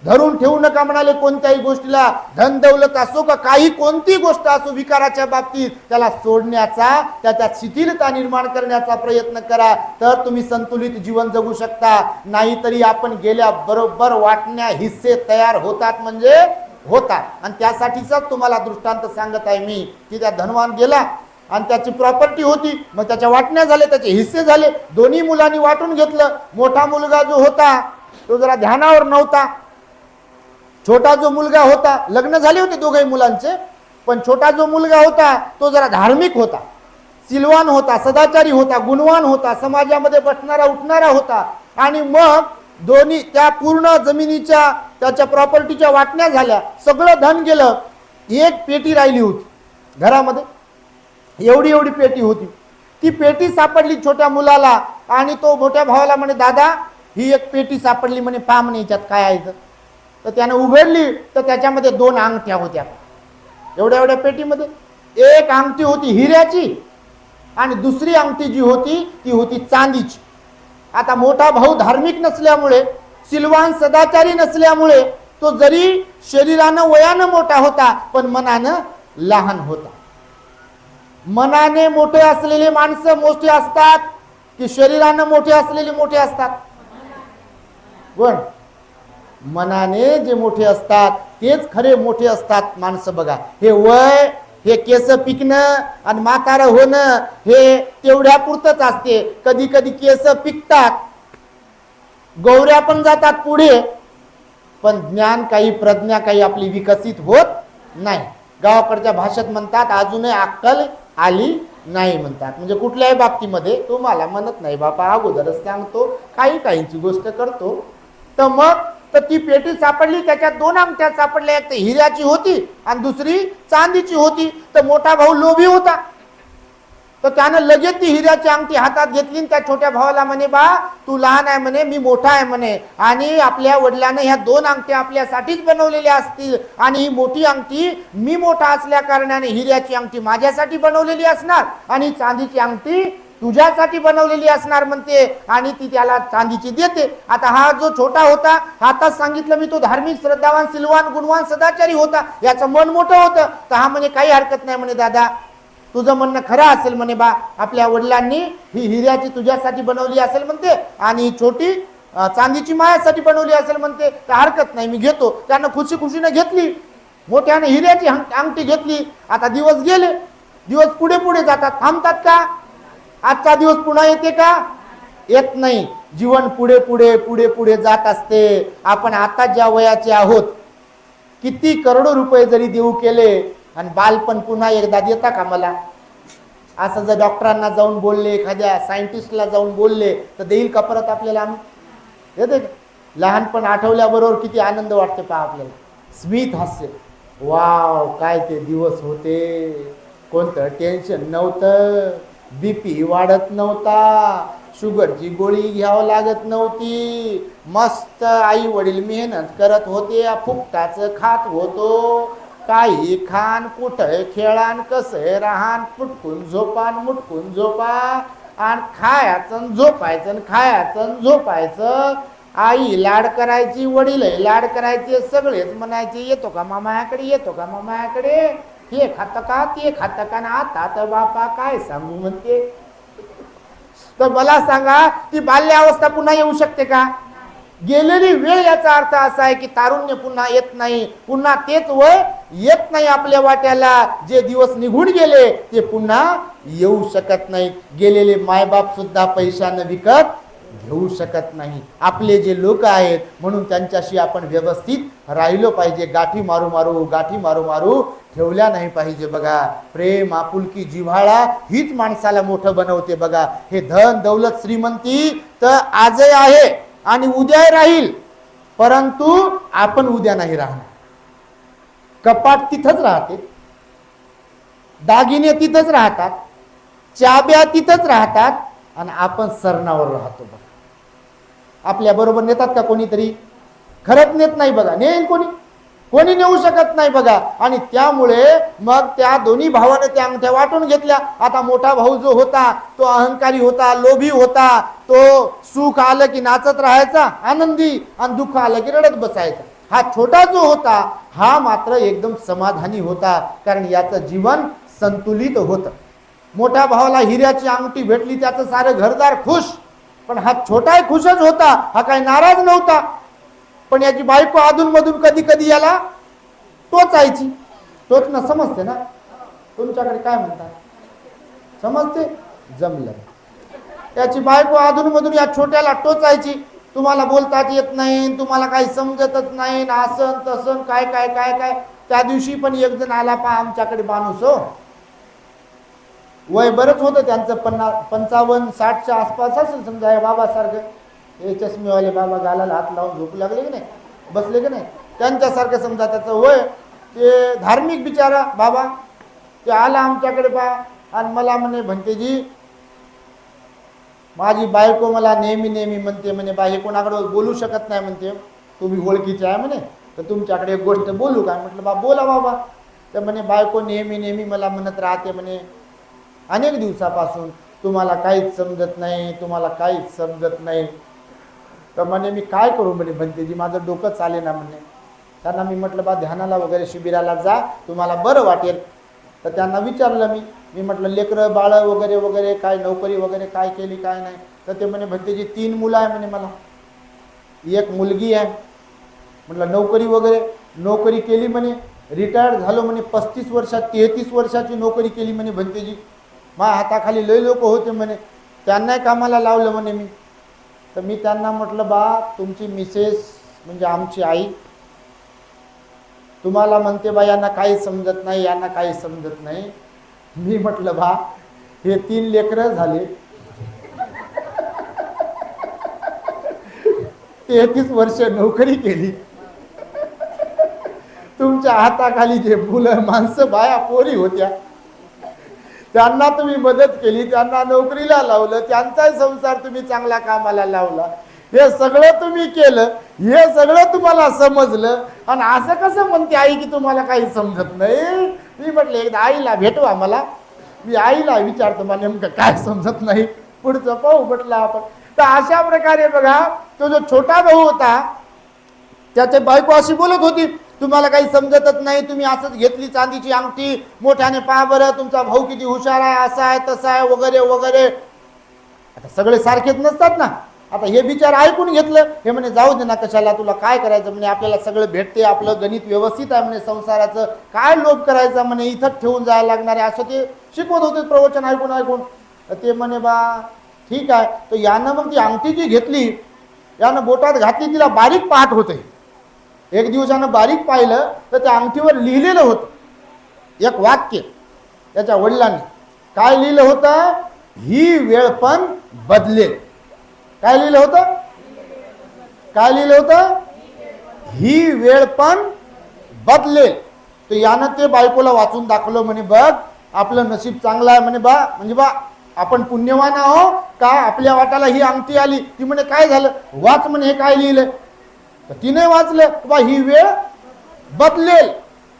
धरून ठेवू नका म्हणाले कोणत्याही गोष्टीला. धन दौलत असो का काही कोणती गोष्ट असो, विकाराच्या बाबतीत त्याला सोडण्याचा, त्याच्यात शिथिलता निर्माण करण्याचा प्रयत्न करा, तर तुम्ही संतुलित जीवन जगू शकता. नाहीतरी आपण गेल्या बरोबर वाटण्या हिस्से तयार होतात म्हणजे होतात. आणि त्यासाठीच तुम्हाला दृष्टांत सांगत आहे मी की त्या धनवान गेला आणि त्याची प्रॉपर्टी होती, मग त्याच्या वाटण्या झाले, त्याचे हिस्से झाले, दोन्ही मुलांनी वाटून घेतलं. मोठा मुलगा जो होता तो जरा ध्यानावर नव्हता, छोटा जो मुलगा होता, लग्न झाले होते दोघही मुलांचे, पण छोटा जो मुलगा होता तो जरा धार्मिक होता, सिलवान होता, सदाचारी होता, गुणवान होता, समाजामध्ये बसणारा उठणारा होता. आणि मग दोन्ही त्या पूर्ण जमिनीच्या त्याच्या प्रॉपर्टीच्या वाटण्या झाल्या, सगळं धन गेलं. एक पेटी राहिली होती घरामध्ये, एवढी एवढी पेटी होती. ती पेटी सापडली छोट्या मुलाला आणि तो मोठ्या भावाला म्हणे, दादा ही एक पेटी सापडली म्हणे, पहा म्हणे याच्यात काय आहे. तर त्याने उघडली तर त्याच्यामध्ये 2 अंगठ्या होत्या. एवढ्या एवढ्या पेटीमध्ये एक अंगठी होती हिऱ्याची आणि दुसरी अंगठी जी होती ती होती चांदीची. आता मोठा भाऊ धार्मिक नसल्यामुळे, सिलवान सदाचारी नसल्यामुळे तो जरी शरीरानं वयानं मोठा होता पण मनानं लहान होता. मनाने मोठे असलेले माणसं मोठे असतात की शरीरानं मोठे असलेले मोठे असतात? कोण? मनाने जे मोठे असतात तेच खरे मोठे असतात माणसं. बघा, हे वय, हे केस पिकणं आणि म्हातारं होणं हे तेवढ्या पुरतच असते. कधी कधी केस पिकतात, गौऱ्या पण जातात पुढे, पण ज्ञान काही, प्रज्ञा काही आपली विकसित होत नाही. गावाकडच्या भाषेत म्हणतात अजूनही अक्कल आली नाही म्हणतात. म्हणजे कुठल्याही बाबतीमध्ये तुम्हाला म्हणत नाही बाबा, अगोदरच सांगतो, काही काहींची गोष्ट करतो. तर मग तर ती पेटी सापडली, त्याच्यात 2 अंगठ्या सापडल्या, एक हिऱ्याची होती आणि दुसरी चांदीची होती. तर मोठा भाऊ लोभी होता, तर त्यानं लगेच ती हिऱ्याची अंगठी हातात घेतली आणि त्या छोट्या भावाला म्हणे, बा तू लहान आहे म्हणे, मी मोठा आहे म्हणे, आणि आपल्या वडिलांनी ह्या 2 अंगठ्या आपल्यासाठीच बनवलेल्या असतील आणि ही मोठी अंगठी मी मोठा असल्या कारणाने हिऱ्याची अंगठी माझ्यासाठी बनवलेली असणार आणि चांदीची अंगठी तुझ्यासाठी बनवलेली असणार म्हणते. आणि ती त्याला चांदीची देते. आता हा जो छोटा होता, आताच सांगितलं मी, तो धार्मिक, श्रद्धावान, सिलवान, गुणवान, सदाचारी होता, याचं मन मोठं होतं. तर हा म्हणे काही हरकत नाही म्हणे, दादा तुझं म्हणणं खरं असेल म्हणे, बा आपल्या वडिलांनी ही हिऱ्याची तुझ्यासाठी बनवली असेल म्हणते आणि छोटी चांदीची माझ्यासाठी बनवली असेल म्हणते, तर हरकत नाही मी घेतो. त्यानं खुशी खुशीनं घेतली, मोठ्याने हिऱ्याची अंगठी घेतली. आता दिवस गेले, दिवस पुढे पुढे जातात, थांबतात का? आजचा दिवस पुन्हा येते का? येत नाही. जीवन पुढे पुढे पुढे पुढे जात असते. आपण आता ज्या वयाचे आहोत, किती करोडो रुपये जरी देऊ केले आणि बालपण पुन्हा एकदा देता का मला? असं जर डॉक्टरांना जाऊन बोलले, एखाद्या सायंटिस्टला जाऊन बोलले, तर देईल का परत आपल्याला? आम्ही येते लहानपण आठवल्याबरोबर किती आनंद वाटते पहा आपल्याला. स्मित हास्य, वाव काय ते दिवस होते. कोणतं टेन्शन नव्हतं, बीपी वाढत नव्हता, शुगरची गोळी घ्यावं लागत नव्हती. मस्त आई वडील मेहनत करत होते, फुकटाचं खात होतो. काही खान कुठं खेळान कसं राहान, फुटकून झोपान मुटकून झोपा, आणि खायचं झोपायचं खायचं झोपायचं. आई लाड करायची, वडील लाड करायचे, सगळेच म्हणायचे येतो का मामायाकडे, येतो का मामायाकडे, हे खातं का ते खातं का. ना आता तर बापा काय सांगू म्हणते. तर मला सांगा ती बाल्यावस्था पुन्हा येऊ शकते का? गेलेली वेळ याचा अर्थ असा आहे की तारुण्य पुन्हा येत नाही, पुन्हा तेच वय येत नाही आपल्या वाट्याला. जे दिवस निघून गेले ते पुन्हा येऊ शकत नाही. गेलेले मायबाप सुद्धा पैशानं विकत घेऊ शकत नाही. आपले जे लोक आहेत म्हणून त्यांच्याशी आपण व्यवस्थित राहिलो पाहिजे. गाठी मारू मारू ठेवल्या नाही पाहिजे. बघा, प्रेम आपुलकी जिव्हाळा हीच माणसाला मोठं बनवते. बघा, हे धन दौलत श्रीमंती तर आजही आहे आणि उद्या राहील, परंतु आपण उद्या नाही राहणार. कपाट तिथंच राहते, दागिने तिथंच राहतात, चाब्या तिथंच राहतात, आणि आपण सरणावर राहतो. बघा, आपल्या बरोबर नेतात का कोणीतरी? खरंच नेत नाही. बघा, नेईल कोणी नेऊ शकत नाही. बघा, आणि त्यामुळे मग त्या दोन्ही भावाने त्या अंगठ्या वाटून घेतल्या. आता मोठा भाऊ जो होता तो अहंकारी होता, लोभी होता. तो सुख आलं की नाचत राहायचा आनंदी, आणि दुःख आलं की रडत बसायचा. हा छोटा जो होता हा मात्र एकदम समाधानी होता, कारण याचं जीवन संतुलित होतं. मोठ्या भावाला हिऱ्याची अंगठी भेटली, त्याचं सारं घरदार खुश, पण हा छोटाही खुशच होता, हा काही नाराज नव्हता. पण याची बायको अधूनमधून कधी कधी याला टोचायची. टोचणं समजते ना? तुमच्याकडे काय म्हणतात, समजते? जमलं. याची बायको अधूनमधून या छोट्याला टोचायची. तुम्हाला बोलताच येत नाही, तुम्हाला काही समजतच नाही, असं तसं काय काय काय काय. त्या दिवशी पण एक जण आला पहा आमच्याकडे माणूस, हो, वय बरंच होतं त्यांचं, 55-60च्या आसपास असेल समजा. बाबासारखं, हे चष्मेवाले बाबा गालाला हात लावून झोपू लागले की नाही, बसले की नाही, त्यांच्यासारखं समजा त्याचं वय. ते धार्मिक बिचारा बाबा, ते आला आमच्याकडे पहा, आणि मला म्हणे, भंतेजी माझी बायको मला नेहमी म्हणते, म्हणे बा हे कोणाकडे बोलू शकत नाही म्हणते, तुम्ही ओळखीचे आहे म्हणे, तर तुमच्याकडे एक गोष्ट बोलू काय. म्हटलं बा बोला बाबा. तर म्हणे बायको नेहमी मला म्हणत राहते म्हणे, अनेक दिवसापासून तुम्हाला काहीच समजत नाही, तुम्हाला काहीच समजत नाही. तर म्हणे मी काय करू म्हणे भंतेजी, माझं डोकं चाले ना म्हणे. त्यांना मी म्हटलं बा ध्यानाला वगैरे शिबिराला जा, तुम्हाला बरं वाटेल. तर त्यांना विचारलं मी म्हटलं लेकरं बाळं वगैरे वगैरे काय नोकरी वगैरे काय केली काय नाही. तर ते म्हणे भंतेजी 3 मुलं आहे म्हणे मला, 1 मुलगी आहे. म्हटलं नोकरी वगैरे, नोकरी केली म्हणे, रिटायर्ड झालो म्हणे, 35 वर्षात 33 वर्षाची नोकरी केली म्हणे भंतेजी. माझ्या हाताखाली लय लोक होते म्हणे, त्यांनाही कामाला लावलं म्हणे मी. तर मी त्यांना म्हटलं बा तुमची मिसेस म्हणजे आमची आई तुम्हाला म्हणते बा यांना काही समजत नाही, यांना काही समजत नाही. मी म्हटलं बा हे 3 लेकरं झाले, 33 वर्ष नोकरी केली, तुमच्या हाताखाली जे मुलं माणसं बाया पोरी होत्या त्यांना तुम्ही मदत केली, त्यांना नोकरीला लावलं, त्यांचाही संसार तुम्ही चांगल्या कामाला लावला, हे सगळं तुम्ही केलं, हे सगळं तुम्हाला समजलं, आणि असं कसं म्हणते आई की तुम्हाला काही समजत नाही. मी म्हटलं एकदा आईला भेटवा मला, मी आईला विचारतो मला नेमकं काय समजत नाही, पुढचं पाहू म्हटलं आपण. तर अशा प्रकारे बघा तो जो छोटा भाऊ होता त्याची बायको अशी बोलत होती, तुम्हाला काही समजतच नाही, तुम्ही असंच घेतली चांदीची अंगठी, मोठ्याने पहा बरं तुमचा भाऊ किती हुशार आहे, असा आहे तसा आहे वगैरे वगैरे. आता सगळे सारखेच नसतात ना. आता हे बिचार ऐकून घेतलं, हे म्हणे जाऊ दे ना, कशाला तुला काय करायचं म्हणे, आपल्याला सगळं भेटते, आपलं गणित व्यवस्थित आहे म्हणे, संसाराचं काय लोभ करायचा म्हणे, इथंच ठेवून जायला लागणार आहे, असं ते शिकवत होते प्रवचन ऐकून. ते म्हणे बा ठीक आहे. तर यानं मग ती अंगठी जी घेतली, यानं बोटात घातली, तिला बारीक पाहत होते. एक दिवसानं बारीक पाहिलं तर त्या अंगठीवर लिहिलेलं होतं एक वाक्य. त्याच्या वडिलांनी काय लिहिलं होतं, ही वेळ पण बदलेल. काय लिहिलं होतं, काय लिहिलं होतं? ही वेळ पण बदलेल. तर यानं ते बायकोला वाचून दाखवलं, म्हणे बघ आपलं नशीब चांगलं आहे म्हणे बा, म्हणजे बा आपण पुण्यवान आहो का आपल्या वाट्याला ही अंगठी आली. ती म्हणे काय झालं, वाच म्हणे हे काय लिहिलं. तर तिने वाचलं बा ही वेळ बदलेल,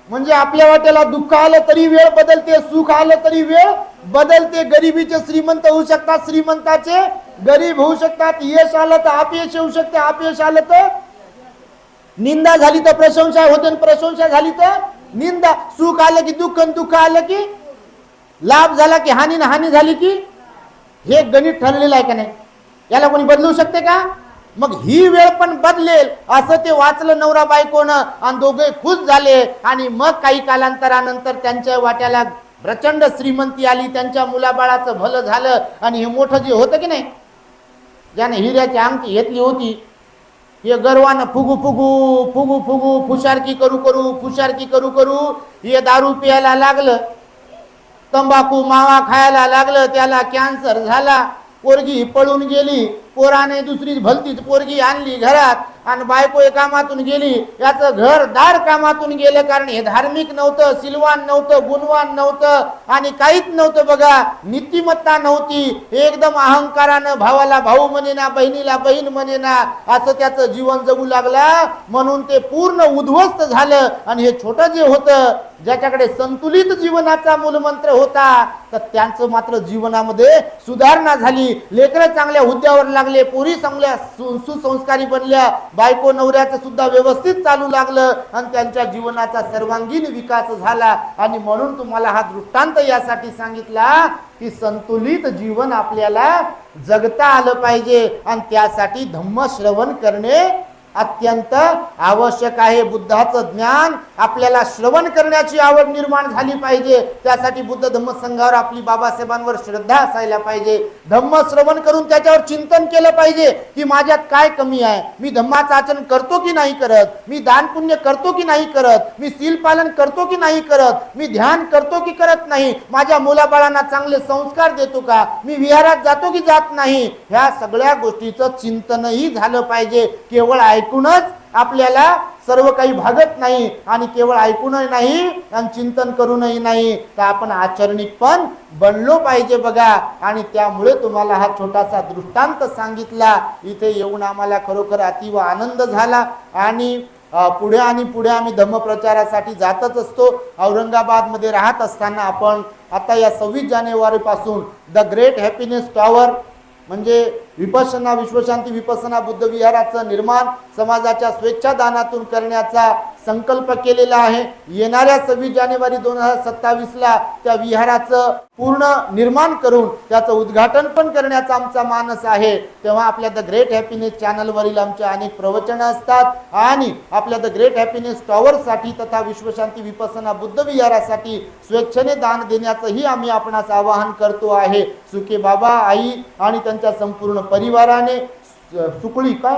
म्हणजे आपल्या वाट्याला दुःख आलं तरी वेळ बदलते, सुख आलं तरी वेळ बदलते. गरिबीचे श्रीमंत होऊ शकतात, श्रीमंताचे गरीब होऊ शकतात. यश आलं तर अपयश येऊ शकते, अपयश आलं तर निंदा झाली तर प्रशंसा होते, प्रशंसा झाली तर निंदा. सुख आलं की दुःख, दुःख आलं की लाभ झाला की हानी, हानी झाली की. हे गणित ठरलेलं आहे का नाही, याला कोणी बदलू शकते का? मग ही वेळ पण बदलेल असं ते वाचलं नवरा बायकोनं, आणि दोघे खुश झाले. आणि मग काही कालांतरानंतर त्यांच्या वाट्याला प्रचंड श्रीमंती आली, त्यांच्या मुलाबाळाचं भलं झालं. आणि हे मोठं जे होतं की नाही, ज्याने हिऱ्याची अंगठी घेतली होती, हे गर्वानं फुगू फुगू फुगू फुगू फुशारकी करू करू फुशारकी करू करू हे दारू प्यायला लागलं, तंबाखू मावा खायला लागलं, त्याला कॅन्सर झाला. पोरगी पळून गेली, पोराने दुसरी भलतीच पोरगी आणली घरात, आणि बायको कामातून गेली. याचं घर दार कामातून गेलं, कारण हे धार्मिक नव्हतं, सिलवान नव्हतं, गुणवान नव्हतं, आणि काहीच नव्हतं बघा, नीतिमत्ता नव्हती. एकदम अहंकारानं भावाला भाऊ म्हणे ना, बहिणीला बहीण म्हणे ना, असं त्याचं जीवन जगू लागला. म्हणून ते पूर्ण उद्ध्वस्त झालं. आणि हे छोटं जे होतं, ज्याच्याकडे संतुलित जीवनाचा मूलमंत्र होता, तर त्यांचं मात्र जीवनामध्ये सुधारणा झाली. लेकरं चांगल्या हुद्द्यावर लागले, पोरी चांगल्या सुसंस्कारी बनल्या, बायको नवऱ्याचं सुद्धा व्यवस्थित चालू लागलं, आणि त्यांच्या जीवनाचा सर्वांगीण विकास झाला. आणि म्हणून तुम्हाला हा दृष्टांत यासाठी सांगितला की संतुलित जीवन आपल्याला जगता आलं पाहिजे, आणि त्यासाठी धम्मश्रवण करणे अत्यंत आवश्यक आहे. बुद्धाचं ज्ञान आपल्याला श्रवण करण्याची आवड निर्माण झाली पाहिजे. त्यासाठी बुद्ध धम्म संघावर आपली बाबासाहेबांवर श्रद्धा असायला पाहिजे. धम्म श्रवण करून त्याच्यावर चिंतन केलं पाहिजे की माझ्यात काय कमी आहे, मी धम्माचं आचरण करतो की नाही करत, मी दान पुण्य करतो की नाही करत, मी सील पालन करतो की नाही करत, मी ध्यान करतो की करत नाही, माझ्या मुलाबाळांना चांगले संस्कार देतो का, मी विहारात जातो की जात नाही. ह्या सगळ्या गोष्टीचं चिंतनही झालं पाहिजे. केवळ ऐकूनच आपल्याला सर्व काही भागत नाही, आणि केवळ ऐकूनही नाही आणि चिंतन करूनही नाही, तर आपण आचरणिक पण बनलो पाहिजे बघा. आणि त्यामुळे तुम्हाला हा छोटासा दृष्टांत सांगितला. इथे येऊन आम्हाला खरोखर अतिव आनंद झाला. आणि पुढे आणि पुढे आम्ही धम्मप्रचारासाठी जातच असतो. औरंगाबादमध्ये राहत असताना आपण आता या 26 जानेवारीपासून द ग्रेट हॅपीनेस टॉवर, म्हणजे विपश्यना विश्वशांती विपश्यना बुद्ध विहाराचं निर्माण समाजाच्या स्वेच्छादानातून करण्याचा संकल्प केलेला आहे. येणाऱ्या 26 जानेवारी 2027ला त्या विहाराचं पूर्ण निर्माण करून त्याचं उद्घाटन पण करण्याचा आमचा मानस आहे. तेव्हा आपल्या द ग्रेट हॅपीनेस चॅनलवरील आमच्या अनेक प्रवचनं असतात, आणि आपल्या द ग्रेट हॅपीनेस टॉवरसाठी तथा विश्वशांती विपश्यना बुद्ध विहारासाठी स्वेच्छेने दान देण्याचंही आम्ही आपणास आवाहन करतो आहे. सुके बाबा, आई आणि त्यांच्या संपूर्ण परिवाराने सुकळी काय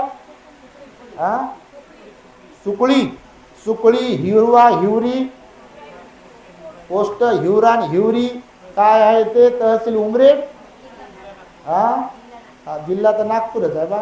सुकळी हिरवा हिवरी पोस्ट हिवरान हिवरी काय आहे ते तहसील उमरेड, जिल्हा तर नागपूरच आहे बा.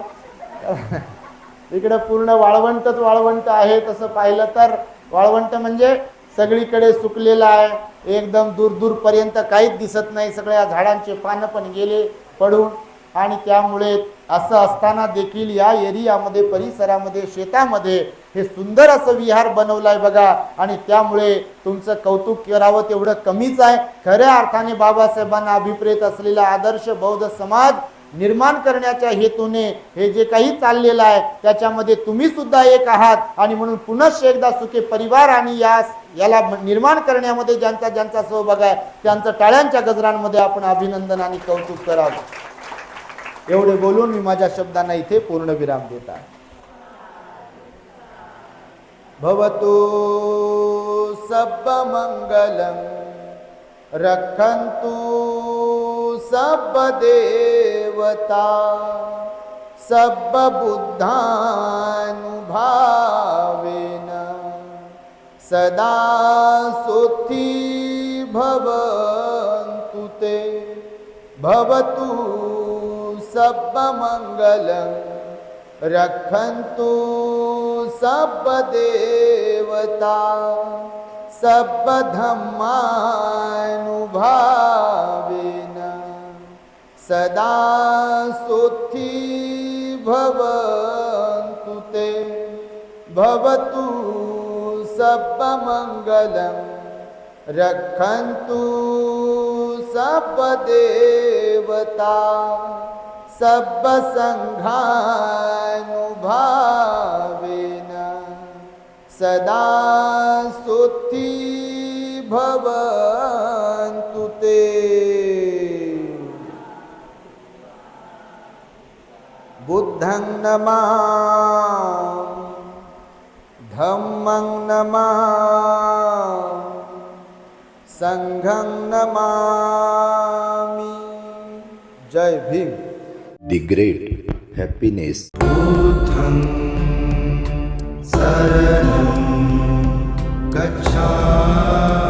इकडे पूर्ण वाळवंटच वाळवंट आहे. तसं पाहिलं तर वाळवंट म्हणजे सगळीकडे सुकलेलं आहे, एकदम दूर दूरपर्यंत काहीच दिसत नाही, सगळ्या झाडांचे पानं पण गेले पडून. आणि त्यामुळे असं असताना देखील या एरियामध्ये, परिसरामध्ये, शेतामध्ये हे सुंदर असं विहार बनवलं आहे बघा. आणि त्यामुळे तुमचं कौतुक करावं तेवढं कमीच आहे. खऱ्या अर्थाने बाबासाहेबांना अभिप्रेत असलेला आदर्श बौद्ध समाज निर्माण करण्याच्या हेतूने हे जे काही चाललेलं आहे त्याच्यामध्ये तुम्ही सुद्धा एक आहात. आणि म्हणून पुनश्च एकदा सुखे परिवार आणि याला निर्माण करण्यामध्ये ज्यांचा ज्यांचा सहभाग आहे त्यांचं टाळ्यांच्या गजरांमध्ये आपण अभिनंदन आणि कौतुक करावं. एवढे बोलून मी माझ्या शब्दांना इथे पूर्ण विराम देत आहे. भवतु सब मंगलम रखन्तु सब देवता सब बुद्धानुभावेन सदा सुखी भवन्तु ते. भवतु सब मंगलम रखन्तु सब देवता सब धम्मानुभावेन सदा सुखी भवन्तु ते भवतु सब मंगलम रखन्तु सब देवता सब संघानुभावेन सदा सुखी भवन्तु ते। बुद्धं नमामि धम्मं नमामि संघं नमामि। जय भीम। The great happiness. बुद्धं शरणं गच्छामि